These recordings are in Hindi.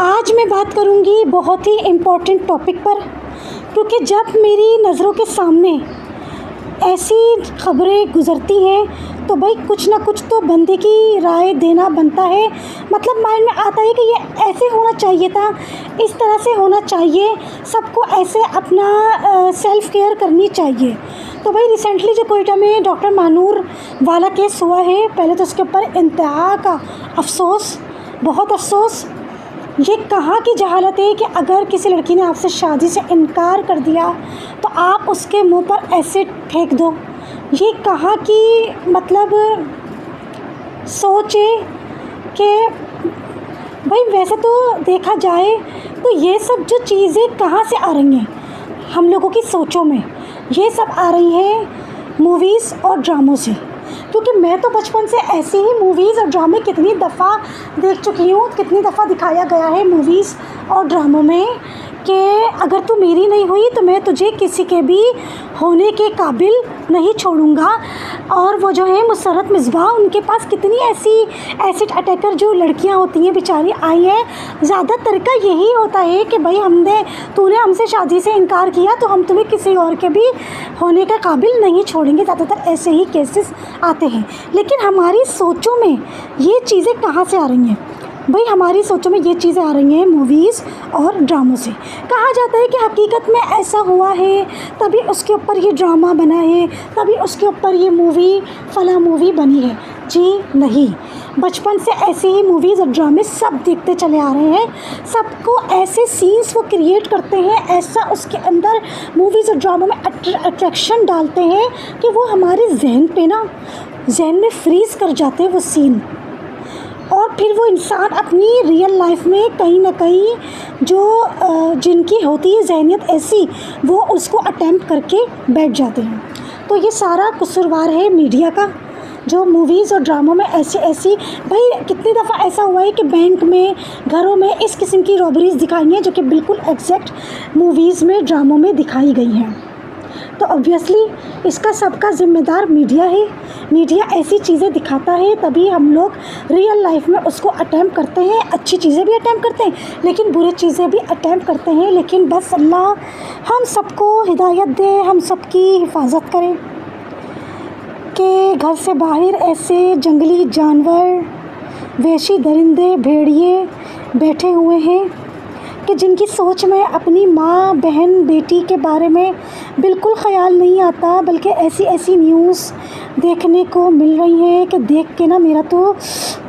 आज मैं बात करूंगी बहुत ही इम्पोर्टेंट टॉपिक पर, क्योंकि जब मेरी नज़रों के सामने ऐसी खबरें गुज़रती हैं तो भाई कुछ ना कुछ तो बंदे की राय देना बनता है। मतलब माइंड में आता है कि ये ऐसे होना चाहिए था, इस तरह से होना चाहिए, सबको ऐसे अपना सेल्फ़ केयर करनी चाहिए। तो भाई रिसेंटली जो कोयटा में डॉक्टर मानूर वाला केस हुआ है, पहले तो उसके ऊपर इंतहा का अफसोस, बहुत अफसोस। ये कहाँ की जहालत है कि अगर किसी लड़की ने आपसे शादी से इनकार कर दिया तो आप उसके मुंह पर एसिड फेंक दो। ये कहाँ की मतलब सोच है कि भाई वैसे तो देखा जाए तो ये सब जो चीज़ें कहाँ से आ रही हैं हम लोगों की सोचों में, ये सब आ रही हैं मूवीज़ और ड्रामों से। क्योंकि मैं तो बचपन से ऐसे ही मूवीज़ और ड्रामे कितनी दफ़ा देख चुकी हूँ, कितनी दफ़ा दिखाया गया है मूवीज़ और ड्रामों में कि अगर तू मेरी नहीं हुई तो मैं तुझे किसी के भी होने के काबिल नहीं छोड़ूंगा। और वो जो है मुसर्रत मिसबाह, उनके पास कितनी ऐसी एसिड अटैकर जो लड़कियां होती हैं बेचारी आई हैं। ज़्यादातर का यही होता है कि भाई तूने हमसे शादी से इनकार किया तो हम तुम्हें किसी और के भी होने के काबिल नहीं छोड़ेंगे। ज़्यादातर ऐसे ही केसेस आते हैं। लेकिन हमारी सोचों में ये चीज़ें कहाँ से आ रही हैं भाई? हमारी सोचों में ये चीज़ें आ रही हैं मूवीज़ और ड्रामों से। कहा जाता है कि हकीकत में ऐसा हुआ है तभी उसके ऊपर ये ड्रामा बना है, तभी उसके ऊपर ये मूवी फला मूवी बनी है। जी नहीं, बचपन से ऐसे ही मूवीज़ और ड्रामे सब देखते चले आ रहे हैं। सबको ऐसे सीन्स वो क्रिएट करते हैं, ऐसा उसके अंदर मूवीज़ और ड्रामों में अट्रैक्शन डालते हैं कि वो हमारे जहन में फ्रीज़ कर जाते हैं वो सीन। और फिर वो इंसान अपनी रियल लाइफ में कहीं ना कहीं जो जिनकी होती है जहनियत ऐसी, वो उसको अटेम्प्ट करके बैठ जाते हैं। तो ये सारा कसूरवार है मीडिया का, जो मूवीज़ और ड्रामों में ऐसी भाई कितनी दफ़ा ऐसा हुआ है कि बैंक में, घरों में इस किस्म की रॉबरीज़ दिखाई हैं जो कि बिल्कुल एग्जैक्ट मूवीज़ में, ड्रामों में दिखाई गई हैं। तो ऑब्वियसली इसका सबका ज़िम्मेदार मीडिया है। मीडिया ऐसी चीज़ें दिखाता है तभी हम लोग रियल लाइफ में उसको अटेम्प्ट करते हैं। अच्छी चीज़ें भी अटेम्प्ट करते हैं लेकिन बुरी चीज़ें भी अटेम्प्ट करते हैं। लेकिन बस अल्लाह हम सबको हिदायत दे, हम सबकी हिफाजत करें कि घर से बाहर ऐसे जंगली जानवर, वहशी दरिंदे, भेड़िए बैठे हुए हैं कि जिनकी सोच में अपनी माँ, बहन, बेटी के बारे में बिल्कुल ख़याल नहीं आता, बल्कि ऐसी न्यूज़ देखने को मिल रही हैं कि देख के ना मेरा तो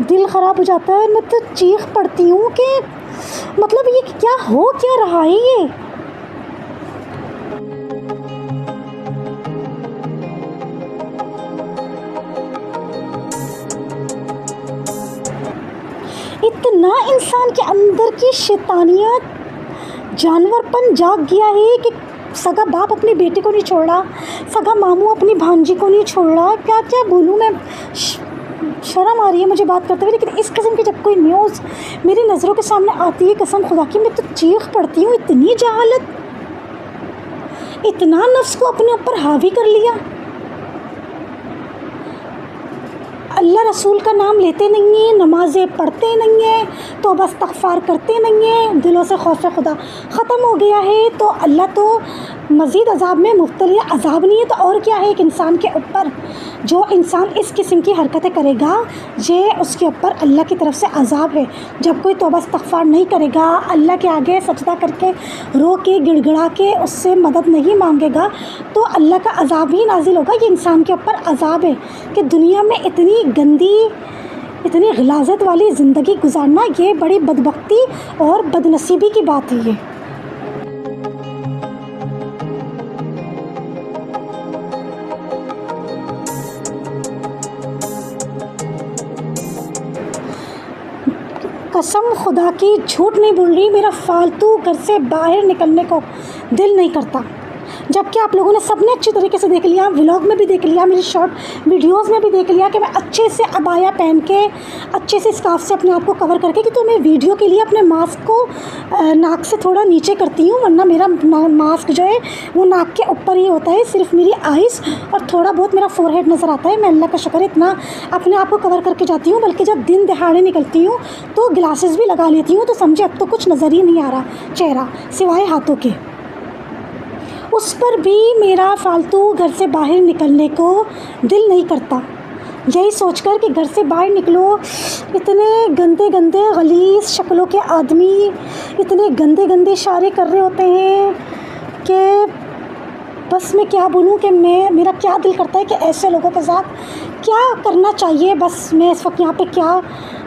दिल ख़राब हो जाता है। मैं तो चीख पड़ती हूँ कि मतलब ये क्या रहा है ये। इतना इंसान के अंदर की शैतानियत, जानवरपन जाग गया है कि सगा बाप अपनी बेटी को नहीं छोड़ रहा, सगा मामू अपनी भांजी को नहीं छोड़ रहा। क्या क्या बोलूँ मैं, शर्म आ रही है मुझे बात करते हुए। लेकिन इस किस्म की जब कोई न्यूज़ मेरी नज़रों के सामने आती है, कसम खुदा की मैं तो चीख पड़ती हूँ। इतनी जहालत, इतना नफ्स को अपने ऊपर हावी कर लिया। अल्लाह रसूल का नाम लेते नहीं हैं, नमाज़ें पढ़ते नहीं हैं, तो बस इस्तग़फ़ार करते नहीं हैं, दिलों से खौफ खुदा ख़त्म हो गया है। तो अल्लाह तो मज़ीद अज़ाब में मुब्तला, अज़ाब नहीं है तो और क्या है एक इंसान के ऊपर। जो इंसान इस किस्म की हरकतें करेगा ये उसके ऊपर अल्लाह की तरफ से अज़ाब है। जब कोई तौबा इस्तग़फ़ार नहीं करेगा, अल्लाह के आगे सजदा करके रो के गिड़गिड़ा के उससे मदद नहीं मांगेगा, तो अल्लाह का अज़ाब ही नाजिल होगा। ये इंसान के ऊपर अज़ाब है कि दुनिया में इतनी गंदी, इतनी ग़लाज़त वाली ज़िंदगी गुजारना, ये बड़ी बदबख्ती और बदनसीबी की बात है ये। कसम खुदा की झूठ नहीं बोल रही, मेरा फालतू घर से बाहर निकलने को दिल नहीं करता। जबकि आप लोगों ने सबने अच्छी तरीके से देख लिया, व्लॉग में भी देख लिया, मेरी शॉर्ट वीडियोस में भी देख लिया कि मैं अच्छे से अबाया पहन के अच्छे से स्कार्फ से अपने आप को कवर करके, कि तो मैं वीडियो के लिए अपने मास्क को नाक से थोड़ा नीचे करती हूँ, वरना मेरा मास्क जो है वो नाक के ऊपर ही होता है, सिर्फ मेरी आइज़ और थोड़ा बहुत मेरा फोरहेड नज़र आता है। मैं अल्लाह का शुक्र इतना अपने आप को कवर करके जाती हूँ, बल्कि जब दिन दहाड़े निकलती हूँ तो ग्लासेस भी लगा लेती हूँ, तो समझे अब तो कुछ नज़र ही नहीं आ रहा चेहरा सिवाय हाथों के। उस पर भी मेरा फालतू घर से बाहर निकलने को दिल नहीं करता, यही सोचकर कि घर से बाहर निकलो, इतने गंदे गंदे गलीज़ शक्लों के आदमी इतने गंदे गंदे इशारे कर रहे होते हैं कि बस मैं क्या बोलूँ कि मेरा क्या दिल करता है कि ऐसे लोगों के साथ क्या करना चाहिए। बस मैं इस वक्त यहाँ पे क्या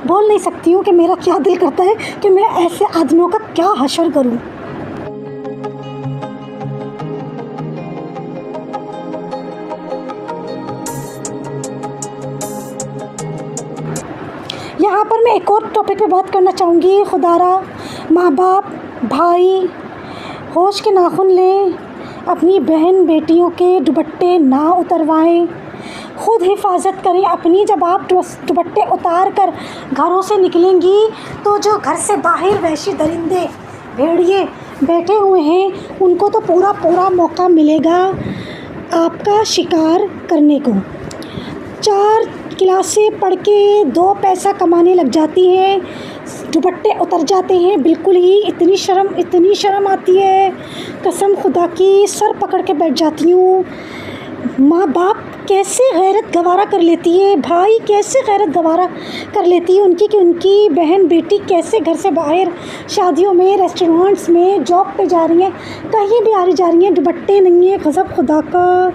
बोल नहीं सकती हूँ कि मेरा क्या दिल करता है कि मैं ऐसे आदमियों का क्या हशर करूँ। यहाँ पर मैं एक और टॉपिक पे बात करना चाहूँगी। खुदारा माँ बाप भाई होश के नाखून लें, अपनी बहन बेटियों के दुपट्टे ना उतरवाएं, खुद हिफाजत करें अपनी। जब आप दुपट्टे उतार कर घरों से निकलेंगी तो जो घर से बाहर वहशी दरिंदे भेड़िए बैठे हुए हैं उनको तो पूरा पूरा मौका मिलेगा आपका शिकार करने को। 4 क्लासें पढ़ के 2 पैसा कमाने लग जाती हैं, दुपट्टे उतर जाते हैं बिल्कुल ही। इतनी शर्म आती है, कसम खुदा की सर पकड़ के बैठ जाती हूँ। माँ बाप कैसे गैरत गवारा कर लेती है, भाई कैसे गैरत गवारा कर लेती है उनकी, कि उनकी बहन बेटी कैसे घर से बाहर शादियों में, रेस्टोरेंट्स में, जॉब पे जा रही हैं, कहीं भी आ रही जा रही हैं, दुपट्टे नहीं है। गज़ब खुदा का,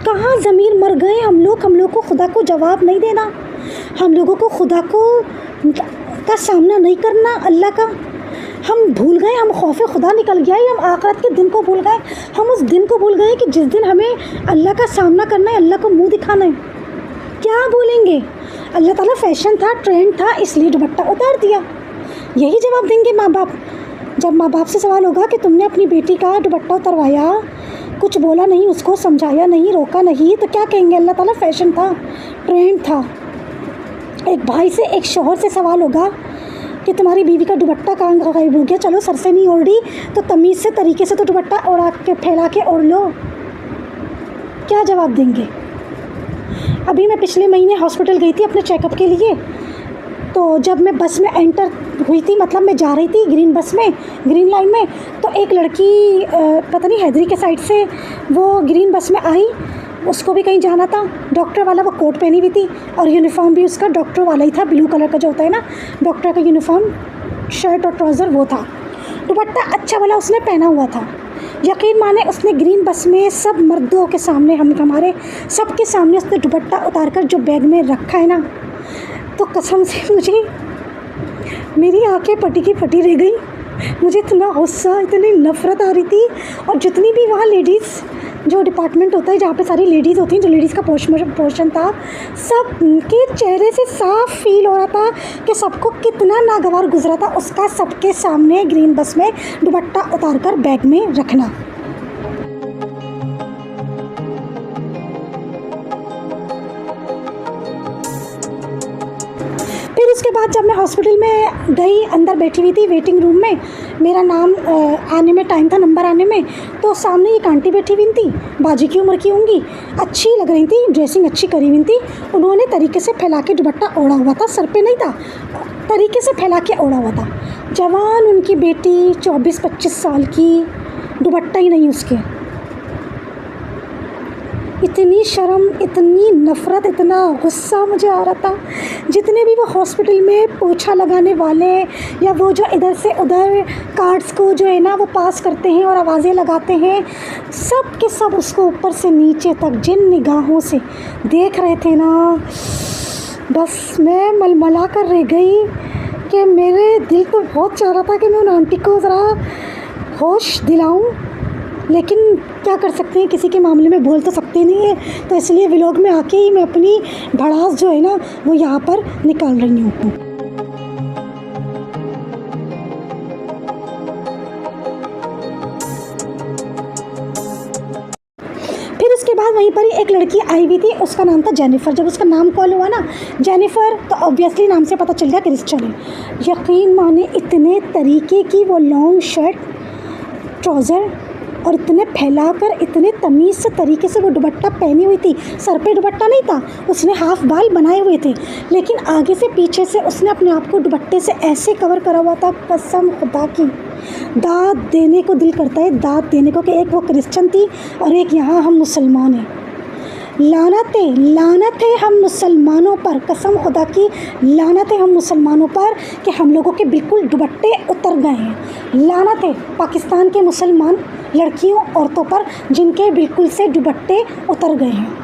कहाँ ज़मीर मर गए हम लोग को खुदा को जवाब नहीं देना, हम लोगों को खुदा को का सामना नहीं करना अल्लाह का। हम भूल गए, हम खौफ खुदा निकल गया है, हम आखिरत के दिन को भूल गए, हम उस दिन को भूल गए कि जिस दिन हमें अल्लाह का सामना करना है, अल्लाह को मुंह दिखाना है। क्या बोलेंगे? अल्लाह ताला फैशन था, ट्रेंड था, इसलिए दुपट्टा उतार दिया, यही जवाब देंगे माँ बाप। जब माँ बाप से सवाल होगा कि तुमने अपनी बेटी का दुपट्टा उतरवाया, कुछ बोला नहीं, उसको समझाया नहीं, रोका नहीं, तो क्या कहेंगे? अल्लाह ताला फैशन था, ट्रेंड था। एक भाई से, एक शौहर से सवाल होगा कि तुम्हारी बीवी का दुपट्टा कहाँ गायब हो गया, चलो सर से नहीं ओढ़ी तो तमीज़ से तरीके से तो दुपट्टा ओढ़ा के फैला के ओढ़ लो, क्या जवाब देंगे? अभी मैं पिछले महीने हॉस्पिटल गई थी अपने चेकअप के लिए, तो जब मैं बस में एंटर हुई थी, मतलब मैं जा रही थी ग्रीन बस में, ग्रीन लाइन में, तो एक लड़की पता नहीं हैदरी के साइड से वो ग्रीन बस में आई, उसको भी कहीं जाना था। डॉक्टर वाला वो कोट पहनी हुई थी और यूनिफॉर्म भी उसका डॉक्टर वाला ही था, ब्लू कलर का जो होता है ना डॉक्टर का यूनिफॉर्म, शर्ट और ट्राउज़र वो था। दुपट्टा अच्छा वाला उसने पहना हुआ था। यकीन माने उसने ग्रीन बस में सब मर्दों के सामने, हमारे सबके सामने उसने दुपट्टा उतार कर जो बैग में रखा है ना, तो कसम से मुझे मेरी आंखें फटी की फटी रह गई। मुझे इतना गुस्सा, इतनी नफ़रत आ रही थी। और जितनी भी वहाँ लेडीज़, जो डिपार्टमेंट होता है जहाँ पे सारी लेडीज़ होती हैं, जो लेडीज़ का पोर्शन था, सब के चेहरे से साफ फील हो रहा था कि सबको कितना नागवार गुजरा था उसका सबके सामने ग्रीन बस में दुपट्टा उतार कर बैग में रखना। फिर उसके बाद जब मैं हॉस्पिटल में गई, अंदर बैठी हुई थी वेटिंग रूम में, मेरा नाम आने में टाइम था, नंबर आने में, तो सामने एक आंटी बैठी हुई थी, बाजी की उम्र की होंगी, अच्छी लग रही थी, ड्रेसिंग अच्छी करी हुई थी। उन्होंने तरीके से फैला के दुपट्टा ओढ़ा हुआ था, सर पे नहीं था, तरीके से फैला के ओढ़ा हुआ था। जवान उनकी बेटी 24-25 साल की, दुपट्टा ही नहीं उसके। इतनी शर्म, इतनी नफ़रत, इतना गुस्सा मुझे आ रहा था। जितने भी वो हॉस्पिटल में पोछा लगाने वाले या वो जो इधर से उधर कार्ड्स को जो है ना वो पास करते हैं और आवाज़ें लगाते हैं, सब के सब उसको ऊपर से नीचे तक जिन निगाहों से देख रहे थे ना, बस मैं मलमला कर रह गई कि मेरे दिल तो बहुत चाह रहा था कि मैं उन आंटी को ज़रा होश दिलाऊं, लेकिन क्या कर सकते हैं, किसी के मामले में बोल तो सकते नहीं है, तो इसलिए व्लॉग में आके ही मैं अपनी भड़ास जो है ना वो यहाँ पर निकाल रही हूँ। एक लड़की आई हुई थी, उसका नाम था जेनिफ़र। जब उसका नाम कॉल हुआ ना जेनिफ़र, तो ऑब्वियसली नाम से पता चल गया क्रिश्चियन है। यकीन माने इतने तरीके की वो लॉन्ग शर्ट, ट्राउज़र और इतने फैलाकर, इतने तमीज़ से तरीके से वो दुपट्टा पहनी हुई थी। सर पे दुपट्टा नहीं था, उसने हाफ बाल बनाए हुए थे, लेकिन आगे से पीछे से उसने अपने आप को दुपट्टे से ऐसे कवर करा हुआ था, कसम खुदा की दाद देने को दिल करता है, दाद देने को, कि एक वो क्रिश्चियन थी और एक यहाँ हम मुसलमान हैं। लानत है हम मुसलमानों पर, कसम खुदा की लानत है हम मुसलमानों पर कि हम लोगों के बिल्कुल दुपट्टे उतर गए हैं। लानत है पाकिस्तान के मुसलमान लड़कियों औरतों पर जिनके बिल्कुल से दुपट्टे उतर गए हैं।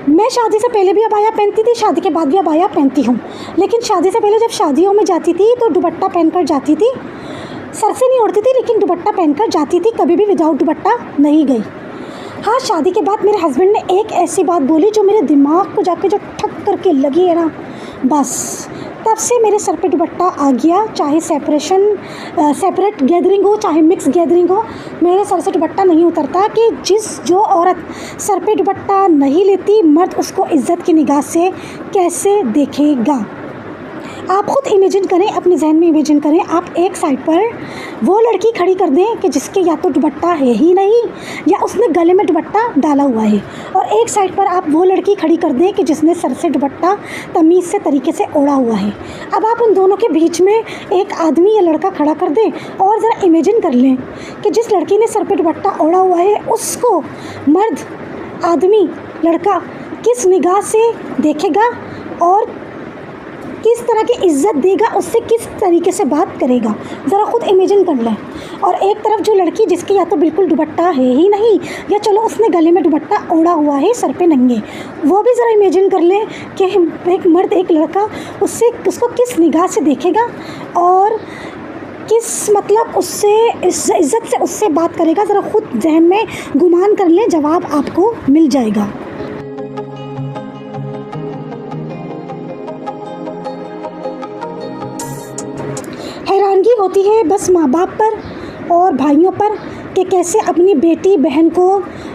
मैं शादी से पहले भी अबाया पहनती थी, शादी के बाद भी अबाया पहनती हूँ, लेकिन शादी से पहले जब शादियों में जाती थी तो दुपट्टा पहनकर जाती थी। सर से नहीं ओढ़ती थी, लेकिन दुपट्टा पहनकर जाती थी, कभी भी विदाउट दुपट्टा नहीं गई। हाँ, शादी के बाद मेरे हस्बैंड ने एक ऐसी बात बोली जो मेरे दिमाग को जाके जो ठक करके लगी है ना, बस तब से मेरे सर पे दुपट्टा आ गया। चाहे सेपरेट गैदरिंग हो, चाहे मिक्स गैदरिंग हो, मेरे सर से दुपट्टा नहीं उतरता। कि जो औरत सर पे दुपट्टा नहीं लेती, मर्द उसको इज़्ज़त की निगाह से कैसे देखेगा। आप ख़ुद इमेजिन करें, अपने जहन में इमेजिन करें, आप एक साइड पर वो लड़की खड़ी कर दें कि जिसके या तो दुपट्टा है ही नहीं या उसने गले में दुपट्टा डाला हुआ है, और एक साइड पर आप वो लड़की खड़ी कर दें कि जिसने सर से दुपट्टा तमीज़ से तरीके से ओढ़ा हुआ है। अब आप उन दोनों के बीच में एक आदमी या लड़का खड़ा कर दें और ज़रा इमेजिन कर लें कि जिस लड़की ने सर पर दुपट्टा ओढ़ा हुआ है उसको मर्द, आदमी, लड़का किस निगाह से देखेगा और किस तरह की इज़्ज़त देगा, उससे किस तरीके से बात करेगा, ज़रा ख़ुद इमेजिन कर लें। और एक तरफ जो लड़की जिसके या तो बिल्कुल दुपट्टा है ही नहीं, या चलो उसने गले में दुपट्टा ओढ़ा हुआ है, सर पे नंगे, वो भी ज़रा इमेजिन कर लें कि एक मर्द, एक लड़का उसको किस निगाह से देखेगा और किस मतलब उससे इज़्ज़त से उससे बात करेगा। ज़रा ख़ुद जहन में गुमान कर लें, जवाब आपको मिल जाएगा। हैरानगी होती है बस माँ बाप पर और भाइयों पर कि कैसे अपनी बेटी बहन को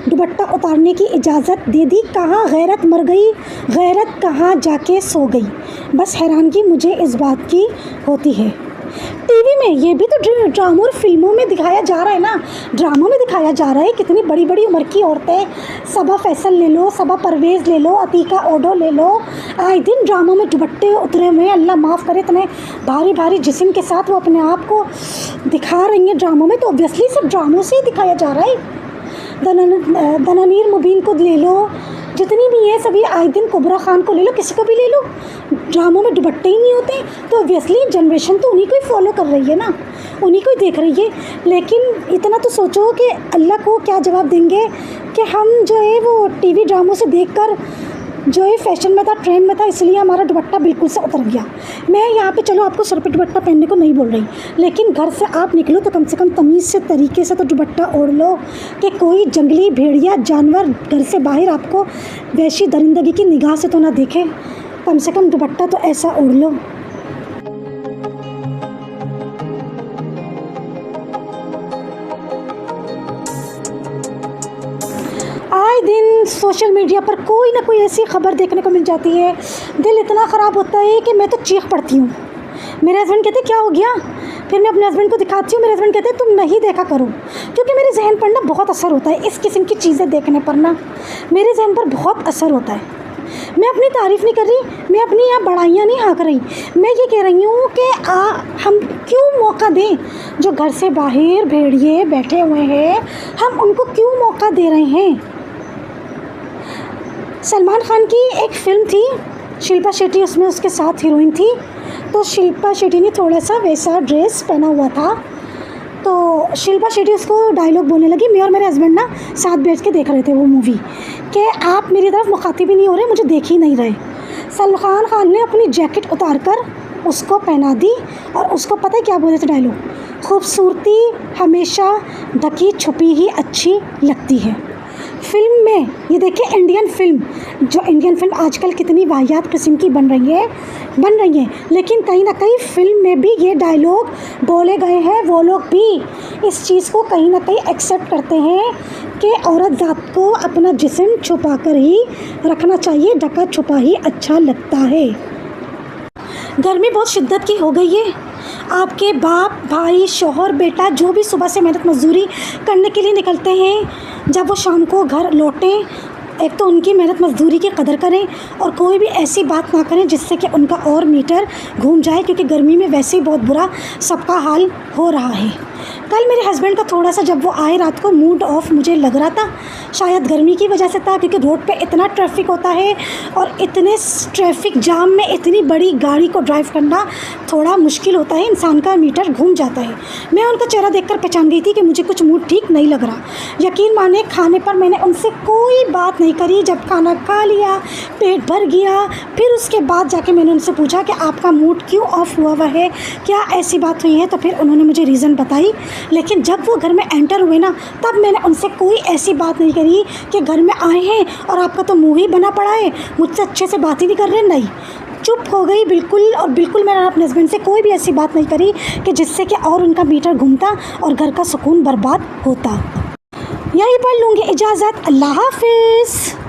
दुपट्टा उतारने की इजाज़त दे दी। कहाँ गैरत मर गई, गैरत कहाँ जाके सो गई। बस हैरानगी मुझे इस बात की होती है। टीवी में ये भी तो ड्रामों और फिल्मों में दिखाया जा रहा है ना, ड्रामों में दिखाया जा रहा है कितनी बड़ी बड़ी उम्र की औरतें, सबा फैसल ले लो, सबा परवेज़ ले लो, अतीका ओडो ले लो, आए दिन ड्रामों में दुपट्टे उतरे हुए हैं। अल्लाह माफ़ करे, इतने भारी भारी जिस्म के साथ वो अपने आप को दिखा रही हैं ड्रामों में, तो ऑब्वियसली सब ड्रामों से ही दिखाया जा रहा है। दनानीर मुबीन को ले लो, जितनी भी है सभी, आए दिन कुबरा खान को ले लो, किसी को भी ले लो, ड्रामों में दुपट्टे ही नहीं होते। तो ऑब्वियसली जनरेशन तो उन्हीं को ही फॉलो कर रही है ना, उन्हीं को ही देख रही है। लेकिन इतना तो सोचो कि अल्लाह को क्या जवाब देंगे कि हम जो है वो टीवी ड्रामों से देखकर जो है फैशन में था, ट्रेंड में था, इसलिए हमारा दुपट्टा बिल्कुल से उतर गया। मैं यहाँ पे चलो आपको सर पे दुपट्टा पहनने को नहीं बोल रही, लेकिन घर से आप निकलो तो कम से कम तमीज़ से तरीके से तो दुपट्टा ओढ़ लो कि कोई जंगली भेड़िया जानवर घर से बाहर आपको वैसी दरिंदगी की निगाह से तो ना देखे। कम से कम दुपट्टा तो ऐसा ओढ़ लो। आए दिन सोशल मीडिया पर कोई ना कोई ऐसी खबर देखने को मिल जाती है, दिल इतना ख़राब होता है कि मैं तो चीख पड़ती हूँ। मेरे हस्बैंड कहते क्या हो गया, फिर मैं अपने हस्बैंड को दिखाती हूँ, मेरे हस्बैंड कहते तुम नहीं देखा करो, क्योंकि मेरे जहन पर ना बहुत असर होता है इस किस्म की चीज़ें देखने पर ना, मेरे जहन पर बहुत असर होता है। मैं अपनी तारीफ़ नहीं कर रही, मैं अपनी यहाँ बड़ाइयाँ नहीं हाँक रही, मैं ये कह रही हूँ कि हम क्यों मौका दें, जो घर से बाहर भेड़िए बैठे हुए हैं, हम उनको क्यों मौका दे रहे हैं। सलमान खान की एक फ़िल्म थी, शिल्पा शेट्टी उसमें उसके साथ हीरोइन थी, तो शिल्पा शेट्टी ने थोड़ा सा वैसा ड्रेस पहना हुआ था, तो शिल्पा शेट्टी उसको डायलॉग बोलने लगी। मैं और मेरे हस्बैंड ना साथ बैठ के देख रहे थे वो मूवी कि आप मेरी तरफ मुखातिब ही नहीं हो रहे, मुझे देख ही नहीं रहे। सलमान खान ने अपनी जैकेट उतार कर उसको पहना दी और उसको पता है क्या बोले थे डायलॉग, खूबसूरती हमेशा ढकी छुपी ही अच्छी लगती है। फिल्म में, ये देखिए इंडियन फिल्म, जो इंडियन फिल्म आजकल कितनी वाहियात किस्म की बन रही है, लेकिन कहीं ना कहीं फिल्म में भी ये डायलॉग बोले गए हैं। वो लोग भी इस चीज़ को कहीं ना कहीं एक्सेप्ट करते हैं कि औरत ज़ात को अपना जिस्म छुपा कर ही रखना चाहिए, ढका छुपा ही अच्छा लगता है। गर्मी बहुत शिद्दत की हो गई है। आपके बाप, भाई, शौहर, बेटा जो भी सुबह से मेहनत मजदूरी करने के लिए निकलते हैं, जब वो शाम को घर लौटें, एक तो उनकी मेहनत मजदूरी की कदर करें और कोई भी ऐसी बात ना करें जिससे कि उनका और मीटर घूम जाए, क्योंकि गर्मी में वैसे ही बहुत बुरा सबका हाल हो रहा है। कल मेरे हस्बैंड का थोड़ा सा, जब वो आए रात को, मूड ऑफ मुझे लग रहा था। शायद गर्मी की वजह से था, क्योंकि रोड पे इतना ट्रैफिक होता है और इतने ट्रैफिक जाम में इतनी बड़ी गाड़ी को ड्राइव करना थोड़ा मुश्किल होता है, इंसान का मीटर घूम जाता है। मैं उनका चेहरा देखकर पहचान गई थी कि मुझे कुछ मूड ठीक नहीं लग रहा। यकीन माने, खाने पर मैंने उनसे कोई बात नहीं करी। जब खाना खा लिया, पेट भर गया, फिर उसके बाद जाके मैंने उनसे पूछा कि आपका मूड क्यों ऑफ हुआ है, क्या ऐसी बात हुई है? तो फिर उन्होंने मुझे रीज़न बताई। लेकिन जब वो घर में एंटर हुए ना, तब मैंने उनसे कोई ऐसी बात नहीं करी कि घर में आए हैं और आपका तो मुंह ही बना पड़ा है, मुझसे अच्छे से बात ही नहीं कर रहे। नहीं, चुप हो गई बिल्कुल। और बिल्कुल मैंने अपने हस्बैंड से कोई भी ऐसी बात नहीं करी कि जिससे कि और उनका मीटर घूमता और घर का सुकून बर्बाद होता। यहीं पर लूँगी इजाज़त। अल्लाह हाफिज़।